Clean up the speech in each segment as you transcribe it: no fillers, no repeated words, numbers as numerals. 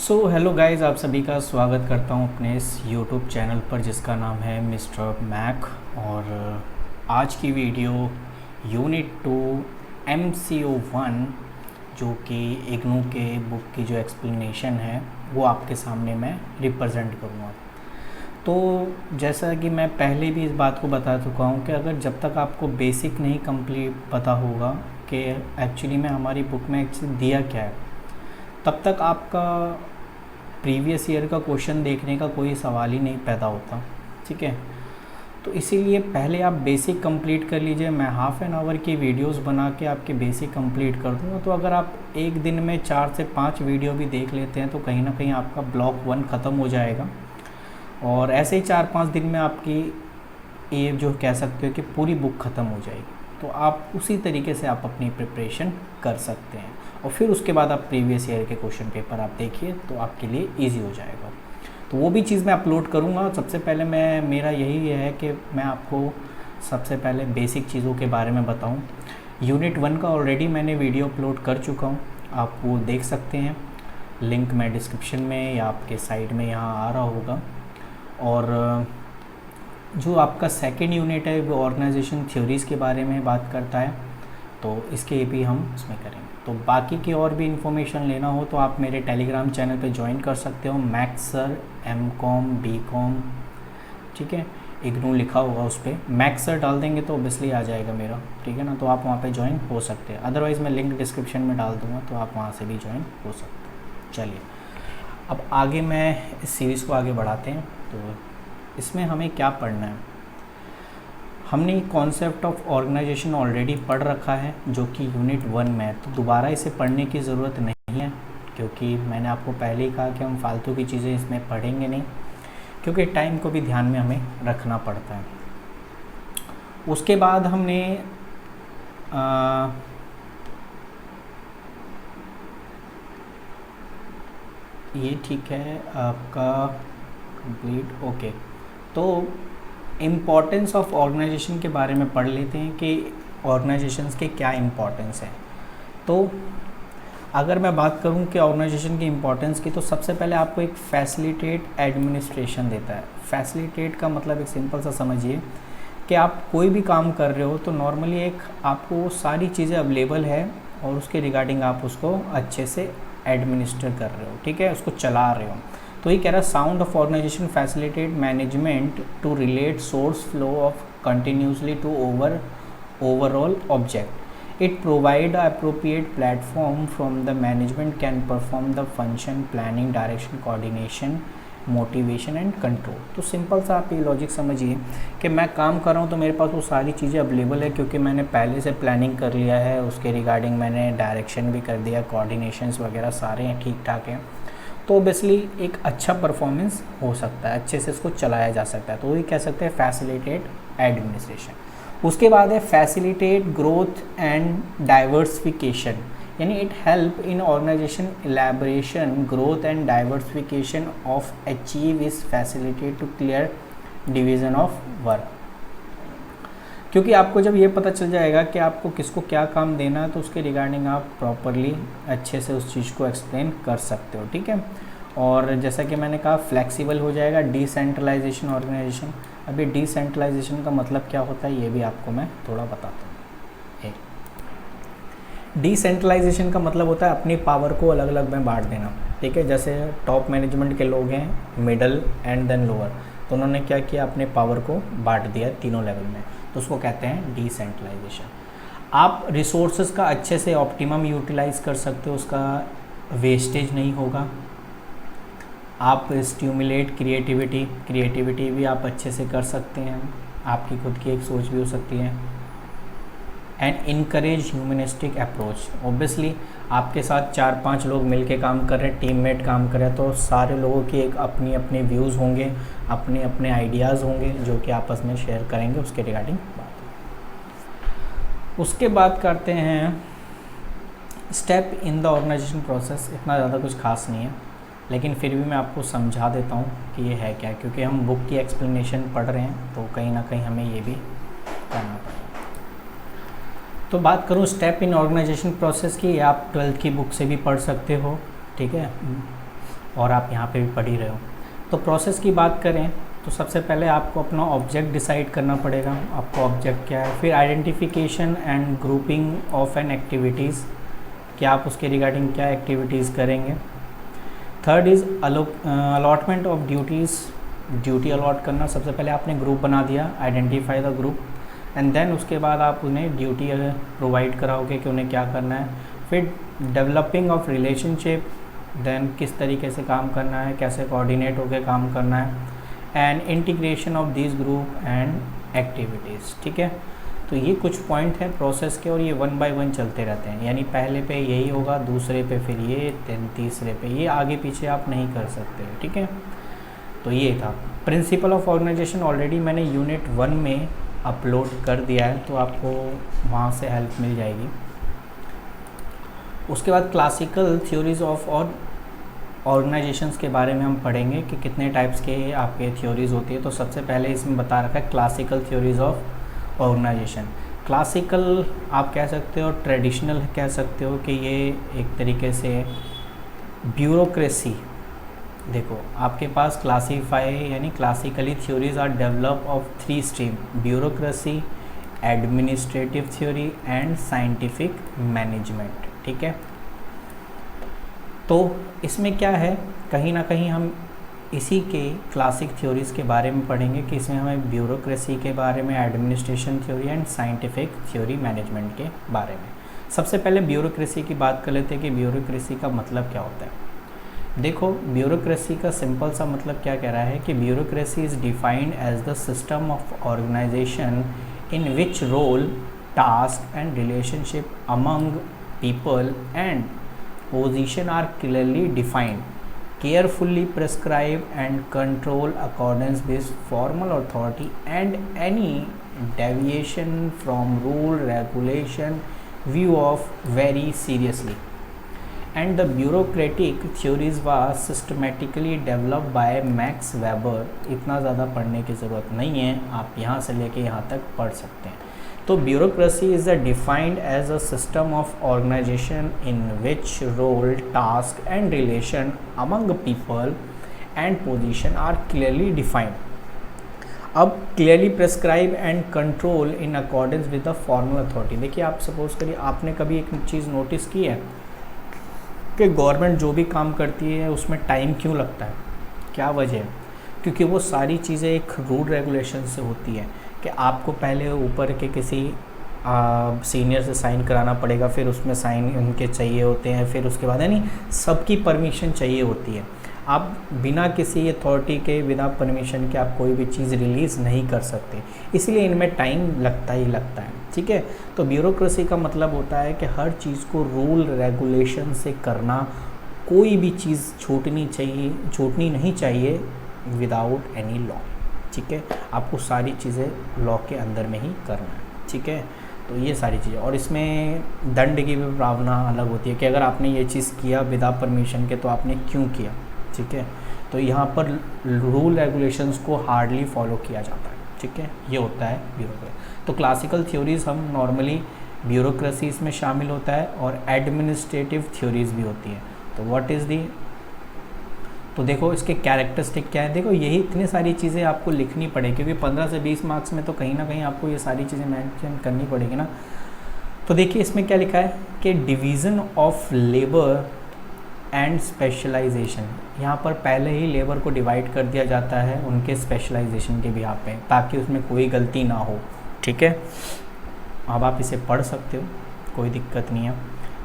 Hello guys, आप सभी का स्वागत करता हूं अपने इस यूट्यूब चैनल पर जिसका नाम है मिस्टर मैक। और आज की वीडियो यूनिट 2 MCO 1 जो कि इग्नू के बुक की जो एक्सप्लेनेशन है वो आपके सामने मैं रिप्रेजेंट करूँगा। तो जैसा कि मैं पहले भी इस बात को बता चुका हूँ कि अगर जब तक आपको बेसिक नहीं कंप्लीट पता होगा कि एक्चुअली में हमारी बुक में एक्चुअली दिया क्या है, तब तक आपका प्रीवियस ईयर का क्वेश्चन देखने का कोई सवाल ही नहीं पैदा होता। ठीक है, तो इसीलिए पहले आप बेसिक कंप्लीट कर लीजिए। मैं हाफ़ एन आवर की वीडियोस बना के आपके बेसिक कंप्लीट कर दूँगा। तो अगर आप एक दिन में 4 से 5 वीडियो भी देख लेते हैं तो कहीं ना कहीं आपका ब्लॉक 1 ख़त्म हो जाएगा। और ऐसे ही 4-5 दिन में आपकी ये जो कह सकते हो कि पूरी बुक ख़त्म हो जाएगी। तो आप उसी तरीके से आप अपनी प्रिपरेशन कर सकते हैं और फिर उसके बाद आप प्रीवियस ईयर के क्वेश्चन पेपर आप देखिए तो आपके लिए इजी हो जाएगा। तो वो भी चीज़ मैं अपलोड करूँगा। सबसे पहले मेरा यही है कि मैं आपको सबसे पहले बेसिक चीज़ों के बारे में बताऊँ। यूनिट 1 का ऑलरेडी मैंने वीडियो अपलोड कर चुका हूँ, आप वो देख सकते हैं। लिंक मैं डिस्क्रिप्शन में या आपके साइड में यहाँ आ रहा होगा। और जो आपका सेकेंड यूनिट है वो ऑर्गेनाइजेशन थ्योरीज़ के बारे में बात करता है, तो इसके भी हम इसमें करेंगे। तो बाकी की और भी इन्फॉर्मेशन लेना हो तो आप मेरे टेलीग्राम चैनल पे ज्वाइन कर सकते हो। मैक्स सर MCOM BCOM, ठीक है, इग्नू लिखा होगा उस पर, मैक्स सर डाल देंगे तो ऑब्वियसली आ जाएगा मेरा। ठीक है ना, तो आप वहाँ पे ज्वाइन हो सकते हैं। अदरवाइज़ मैं लिंक डिस्क्रिप्शन में डाल दूँगा तो आप वहाँ से भी ज्वाइन हो सकते हैं। चलिए अब आगे मैं इस सीरीज़ को आगे बढ़ाते हैं। तो इसमें हमें क्या पढ़ना है, हमने कॉन्सेप्ट ऑफ ऑर्गेनाइजेशन ऑलरेडी पढ़ रखा है जो कि यूनिट 1 में है। तो दोबारा इसे पढ़ने की ज़रूरत नहीं है क्योंकि मैंने आपको पहले ही कहा कि हम फालतू की चीज़ें इसमें पढ़ेंगे नहीं, क्योंकि टाइम को भी ध्यान में हमें रखना पड़ता है। उसके बाद हमने ये ठीक है आपका कंप्लीट, ओके। तो इम्पॉर्टेंस ऑफ ऑर्गेनाइजेशन के बारे में पढ़ लेते हैं कि ऑर्गेनाइजेशंस के क्या इम्पॉर्टेंस है। तो अगर मैं बात करूं कि ऑर्गेनाइजेशन की इम्पॉर्टेंस की, तो सबसे पहले आपको एक फैसिलिटेट एडमिनिस्ट्रेशन देता है। फैसिलिटेट का मतलब एक सिंपल सा समझिए कि आप कोई भी काम कर रहे हो तो नॉर्मली एक आपको सारी चीज़ें अवेलेबल है और उसके रिगार्डिंग आप उसको अच्छे से एडमिनिस्टर कर रहे हो, ठीक है, उसको चला रहे हो। तो ये कह रहा है sound of organization facilitate management to relate source flow of continuously to overall object. It provide appropriate platform from the management can perform the function planning direction coordination motivation and control. तो simple सा आप ये logic समझिए कि मैं काम कर रहा हूँ तो मेरे पास वो सारी चीज़ें अवेलेबल है क्योंकि मैंने पहले से प्लानिंग कर लिया है, उसके रिगार्डिंग मैंने डायरेक्शन भी कर दिया, कोऑर्डिनेशंस वगैरह सारे हैं, ठीक ठाक हैं। तो ओबियसली एक अच्छा परफॉर्मेंस हो सकता है, अच्छे से इसको चलाया जा सकता है। तो वही कह सकते हैं फैसिलिटेट एडमिनिस्ट्रेशन। उसके बाद है फैसिलिटेट ग्रोथ एंड डाइवर्सिफिकेशन, यानी it help in organization elaboration growth and diversification of achieve is facilitate to clear division of work. क्योंकि आपको जब ये पता चल जाएगा कि आपको किसको क्या काम देना है तो उसके रिगार्डिंग आप प्रॉपरली अच्छे से उस चीज़ को एक्सप्लेन कर सकते हो, ठीक है। और जैसा कि मैंने कहा फ्लेक्सिबल हो जाएगा डिसेंट्रलाइजेशन ऑर्गेनाइजेशन। अभी डिसेंट्रलाइजेशन का मतलब क्या होता है ये भी आपको मैं थोड़ा बताता हूँ। डिसेंट्रलाइजेशन का मतलब होता है अपनी पावर को अलग अलग में बांट देना, ठीक है। जैसे टॉप मैनेजमेंट के लोग हैं, मिडल एंड देन लोअर, तो उन्होंने क्या किया, अपने पावर को बांट दिया तीनों लेवल में, तो उसको कहते हैं डिसेंट्रलाइजेशन। आप रिसोर्सेज का अच्छे से ऑप्टिमम यूटिलाइज कर सकते हो, उसका वेस्टेज नहीं होगा। आप स्टिमुलेट क्रिएटिविटी भी आप अच्छे से कर सकते हैं, आपकी खुद की एक सोच भी हो सकती है। And encourage humanistic approach, obviously आपके साथ 4-5 लोग मिलके काम कर रहे हैं, टीममेट काम कर रहे हैं, तो सारे लोगों की एक अपनी अपने व्यूज़ होंगे, अपने अपने आइडियाज़ होंगे जो कि आपस में शेयर करेंगे, उसके रिगार्डिंग बात। उसके बाद करते हैं step in the organization process. इतना ज़्यादा कुछ खास नहीं है लेकिन फिर भी मैं आपको समझा देता हूँ कि ये है क्या, क्योंकि हम बुक की एक्सप्लेनेशन पढ़ रहे हैं तो कहीं ना कहीं हमें ये भी करना पड़ेगा। तो बात करूँ स्टेप इन ऑर्गेनाइजेशन प्रोसेस की, आप 12th की बुक से भी पढ़ सकते हो, ठीक है। और आप यहाँ पे भी पढ़ ही रहे हो। तो प्रोसेस की बात करें तो सबसे पहले आपको अपना ऑब्जेक्ट डिसाइड करना पड़ेगा, आपका ऑब्जेक्ट क्या है। फिर identification and grouping of an activities, कि आप उसके रिगार्डिंग क्या एक्टिविटीज़ करेंगे। Third is allotment of duties, duty allot करना। सबसे पहले आपने ग्रुप बना दिया, identify the group, and then उसके बाद आप उन्हें ड्यूटी प्रोवाइड कराओगे कि उन्हें क्या करना है। फिर डेवलपिंग ऑफ रिलेशनशिप, देन किस तरीके से काम करना है, कैसे कोऑर्डिनेट होकर काम करना है, and integration of this group and activities. ठीक है, तो ये कुछ पॉइंट हैं प्रोसेस के, और ये 1 बाय 1 चलते रहते हैं, यानी पहले पे यही होगा, दूसरे पे फिर ये, तीसरे पे ये, आगे पीछे आप नहीं कर सकते। ठीक है, तो ये था प्रिंसिपल ऑफ ऑर्गेनाइजेशन। ऑलरेडी मैंने यूनिट 1 में अपलोड कर दिया है, तो आपको वहाँ से हेल्प मिल जाएगी। उसके बाद क्लासिकल थ्योरीज ऑफ और ऑर्गेनाइजेशंस के बारे में हम पढ़ेंगे कि कितने टाइप्स के आपके थ्योरीज होती है। तो सबसे पहले इसमें बता रखा है classical theories of organization. Classical आप कह सकते हो, ट्रेडिशनल कह सकते हो कि ये एक तरीके से ब्यूरोक्रेसी। देखो आपके पास क्लासीफाई यानी classically theories are develop of 3 stream, bureaucracy, administrative theory and scientific management. ठीक है, तो इसमें क्या है, कहीं ना कहीं हम इसी के क्लासिक थ्योरीज़ के बारे में पढ़ेंगे कि इसमें हमें ब्यूरोक्रेसी के बारे में, administration theory and scientific theory management के बारे में। सबसे पहले ब्यूरोक्रेसी की बात कर लेते हैं कि ब्यूरोक्रेसी का मतलब क्या होता है। देखो ब्यूरोक्रेसी का सिंपल सा मतलब क्या कह रहा है कि bureaucracy is defined as the system of organisation in which role, task and relationship among people and position are clearly defined, carefully prescribed and controlled accordance with formal authority, and any deviation from rule regulation view of very seriously. And the bureaucratic theories was systematically developed by Max Weber। इतना ज़्यादा पढ़ने की ज़रूरत नहीं है, आप यहाँ से लेके यहाँ तक पढ़ सकते हैं। तो bureaucracy is defined as a system of organisation in which role, task and relation among people and position are clearly defined. अब clearly prescribe and control in accordance with the formal authority. देखिए आप suppose करिए आपने कभी एक चीज़ notice की है कि गवर्नमेंट जो भी काम करती है उसमें टाइम क्यों लगता है, क्या वजह है? क्योंकि वो सारी चीज़ें एक रूल रेगुलेशन से होती है कि आपको पहले ऊपर के किसी सीनियर से साइन कराना पड़ेगा, फिर उसमें साइन उनके चाहिए होते हैं, फिर उसके बाद यानी सबकी परमिशन चाहिए होती है। आप बिना किसी अथॉरिटी के, बिना परमिशन के आप कोई भी चीज़ रिलीज़ नहीं कर सकते, इसलिए इनमें टाइम लगता ही लगता है। ठीक है, तो ब्यूरोक्रेसी का मतलब होता है कि हर चीज़ को रूल रेगुलेशन से करना, कोई भी चीज़ छूटनी नहीं चाहिए विदाउट एनी लॉ। ठीक है, आपको सारी चीज़ें लॉ के अंदर में ही करना है। ठीक है, तो ये सारी चीज़ें, और इसमें दंड की भी प्रावधान अलग होती है कि अगर आपने ये चीज़ किया बिना परमिशन के तो आपने क्यों किया। ठीक है, तो यहाँ पर रूल रेगुलेशंस को हार्डली फॉलो किया जाता है। ठीक है, ये होता है ब्यूरोक्रेसी। तो क्लासिकल थ्योरीज़ हम नॉर्मली ब्यूरोक्रेसी इसमें शामिल होता है, और एडमिनिस्ट्रेटिव थ्योरीज़ भी होती है। तो व्हाट इज़ दी, तो देखो इसके कैरेक्टरिस्टिक क्या है। देखो यही इतनी सारी चीज़ें आपको लिखनी पड़ेगी, क्योंकि 15 से 20 मार्क्स में तो कहीं ना कहीं आपको ये सारी चीज़ें मेंशन करनी पड़ेगी ना। तो देखिए इसमें क्या लिखा है कि division of labour and specialisation. यहाँ पर पहले ही लेबर को डिवाइड कर दिया जाता है उनके स्पेशलाइजेशन के बिहाफ पे, ताकि उसमें कोई गलती ना हो। ठीक है, अब आप इसे पढ़ सकते हो, कोई दिक्कत नहीं है।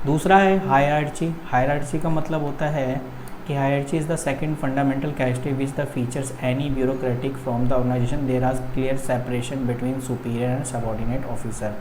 दूसरा है हायरार्ची। हायरार्ची का मतलब होता है कि hierarchy is the second fundamental characteristic which the features any bureaucratic from the organisation. There are clear separation between superior and subordinate officer.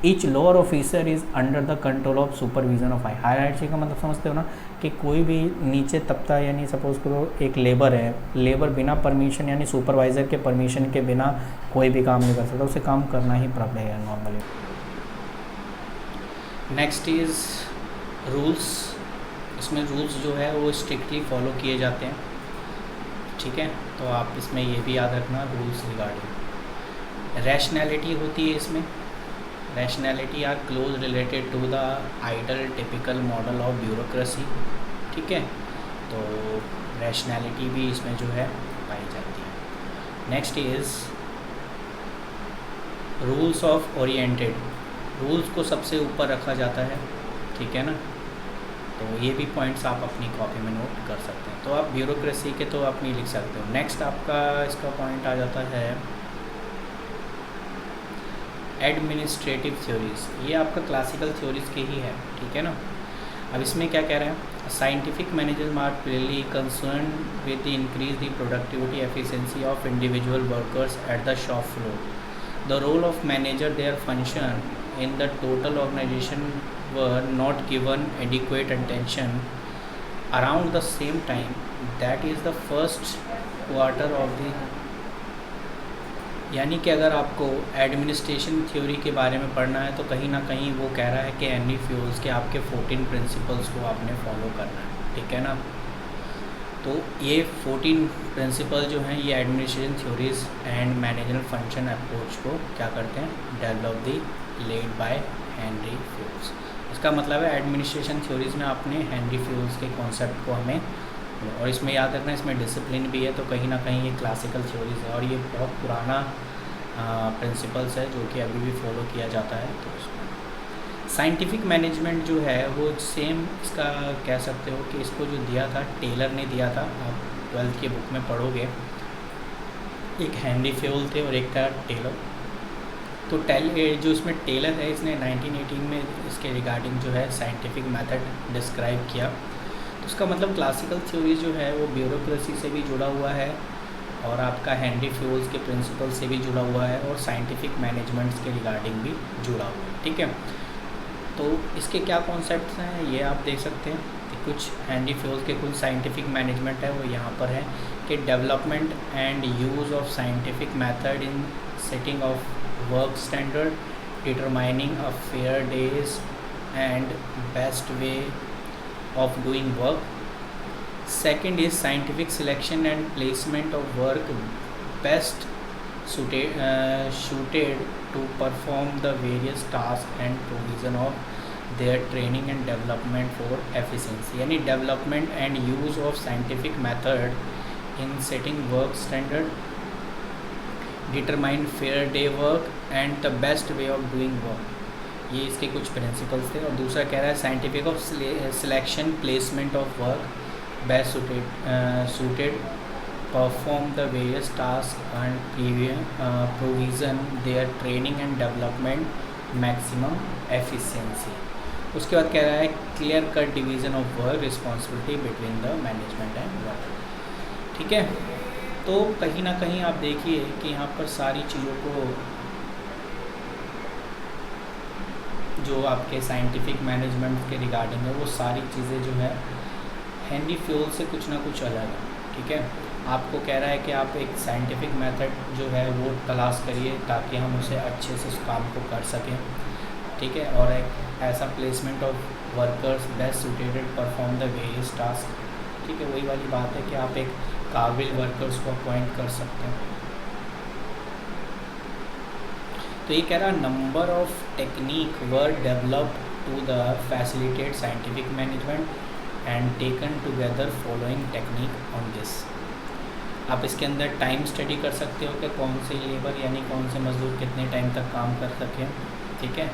Each lower officer is under the control of supervision of hierarchy का मतलब समझते हो ना, कि कोई भी नीचे तबका, यानी सपोज करो एक लेबर है, लेबर बिना परमिशन यानी सुपरवाइज़र के परमिशन के बिना कोई भी काम नहीं कर सकता, उसे काम करना ही पड़ेगा नॉर्मली। Next is rules. इसमें रूल्स जो है वो स्ट्रिक्टली फॉलो किए जाते हैं। ठीक है, तो आप इसमें ये भी याद रखना रूल्स रिगार्डिंग। रैशनैलिटी होती है इसमें। Rationality are close related to the ideal typical model of bureaucracy. ठीक है, तो रैशनैलिटी भी इसमें जो है पाई जाती है। Next is rules of oriented. Rules को सबसे ऊपर रखा जाता है, ठीक है ना। तो ये भी पॉइंट्स आप अपनी कॉपी में नोट कर सकते हैं। तो आप ब्यूरोक्रेसी के तो आप नहीं लिख सकते हो। नेक्स्ट आपका इसका पॉइंट आ जाता है एडमिनिस्ट्रेटिव थ्योरीज। ये आपका क्लासिकल थ्योरीज के ही है, ठीक है ना। अब इसमें क्या कह रहे हैं, scientific managers are clearly concern with the increase the productivity efficiency of individual workers at the shop floor. The role of manager their function in the total organization were not given adequate attention around the same time. That is the first quarter of the, यानी कि अगर आपको administration theory के बारे में पढ़ना है तो कहीं ना कहीं वो कह रहा है कि हेनरी फ्यूल्स के आपके 14 प्रिंसिपल्स को आपने फॉलो करना है, ठीक है ना। तो ये 14 प्रिंसिपल जो हैं ये administration theories and managerial function approach को क्या करते हैं, develop the led by Henry fuels. इसका मतलब है एडमिनिस्ट्रेशन थ्योरीज में आपने हेनरी फ्यूल्स के कॉन्सेप्ट को हमें, और इसमें याद रखना इसमें डिसिप्लिन भी है, तो कहीं ना कहीं ये क्लासिकल थ्योरीज है और ये बहुत पुराना प्रिंसिपल्स है जो कि अभी भी फॉलो किया जाता है। तो साइंटिफिक मैनेजमेंट जो है वो सेम इसका कह सकते हो कि इसको जो दिया था टेलर ने दिया था, आप 12th की बुक में पढ़ोगे, एक हेनरी फ्यूल थे और एक था टेलर। तो जो इसमें टेलर है इसने 1918 में इसके रिगार्डिंग जो है साइंटिफिक मेथड डिस्क्राइब किया। तो उसका मतलब क्लासिकल थ्योरी जो है वो ब्यूरोक्रेसी से भी जुड़ा हुआ है और आपका हेनरी फ्यूल्स के प्रिंसिपल से भी जुड़ा हुआ है और साइंटिफिक मैनेजमेंट्स के रिगार्डिंग भी जुड़ा हुआ है, ठीक है। तो इसके क्या कॉन्सेप्ट्स हैं ये आप देख सकते हैं कि कुछ हेनरी फ्यूल्स के कुछ साइंटिफिक मैनेजमेंट है वो यहाँ पर है कि development and use of scientific method in setting of work standard, determining a fair days and best way of doing work. Second is scientific selection and placement of work best suited to perform the various tasks and provision of their training and development for efficiency, यानी development and use of scientific method in setting work standard, determine fair day work and the best way of doing work। ये इसके कुछ principles थे। और दूसरा कह रहा है scientific of selection placement of work best suited perform the various tasks and provision their training and development maximum efficiency। उसके बाद कह रहा है clear cut division of work responsibility between the management and work, ठीक है। तो कहीं ना कहीं आप देखिए कि यहाँ पर सारी चीज़ों को जो आपके साइंटिफिक मैनेजमेंट के रिगार्डिंग है वो सारी चीज़ें जो है हेनरी फ्यूल से कुछ ना कुछ अलग है, ठीक है। आपको कह रहा है कि आप एक साइंटिफिक मेथड जो है वो तलाश करिए ताकि हम उसे अच्छे से उस काम को कर सकें, ठीक है। और एक ऐसा placement of workers best suited perform the various task, ठीक है। वही वाली बात है कि आप एक काबिल वर्कर्स को अपॉइंट कर सकते हैं। तो ये कह रहा है number of technique were developed to the facilitate scientific management and taken together following technique on this. आप इसके अंदर टाइम स्टडी कर सकते हो कि कौन से लेबर यानी कौन से मजदूर कितने टाइम तक काम कर सकें, ठीक है।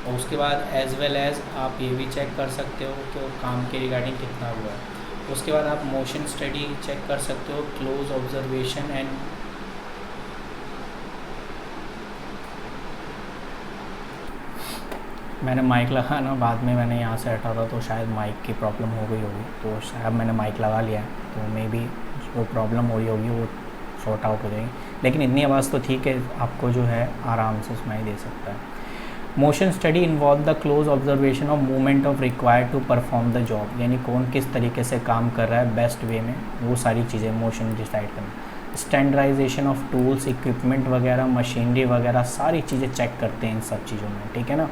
और उसके बाद एज वेल एज आप ये भी चेक कर सकते हो कि वो काम के रिगार्डिंग कितना हुआ है। उसके बाद आप मोशन स्टडी चेक कर सकते हो, क्लोज ऑब्जर्वेशन एंड मैंने माइक लगाना बाद में मैंने यहाँ से हटा था तो शायद माइक की प्रॉब्लम हो गई होगी, तो शायद मैंने माइक लगा लिया है तो मे बी जो प्रॉब्लम हो रही होगी वो सॉर्ट आउट हो जाएगी। लेकिन इतनी आवाज़ तो ठीक है, आपको जो है आराम से सुनाई दे सकता है। Motion study involve the close observation of movement of required to perform the job, यानी कौन किस तरीके से काम कर रहा है बेस्ट वे में, वो सारी चीज़ें मोशन डिसाइड करना। स्टैंडर्डाइजेशन ऑफ टूल्स, इक्विपमेंट वगैरह, मशीनरी वगैरह सारी चीज़ें चेक करते हैं इन सब चीज़ों में, ठीक है ना।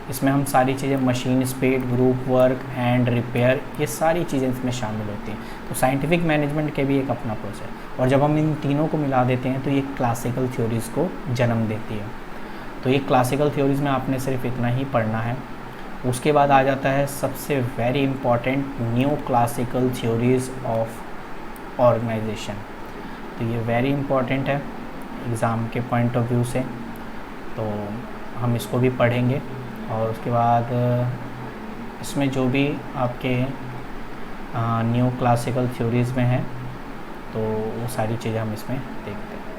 इसमें हम सारी चीज़ें machine speed, group work and repair, ये सारी चीज़ें इसमें शामिल होती हैं। तो साइंटिफिक मैनेजमेंट के भी एक अपना प्रोसेस, और जब हम इन तीनों को मिला देते हैं तो ये क्लासिकल थ्योरीज़ को जन्म देती है। तो ये क्लासिकल थ्योरीज़ में आपने सिर्फ इतना ही पढ़ना है उसके बाद आ जाता है सबसे very important new classical theories of organization. तो ये वेरी इम्पॉर्टेंट है एग्ज़ाम के पॉइंट ऑफ व्यू से, तो हम इसको भी पढ़ेंगे। और उसके बाद इसमें जो भी आपके न्यू क्लासिकल थ्योरीज़ में हैं तो वो सारी चीज़ें हम इसमें देखते हैं।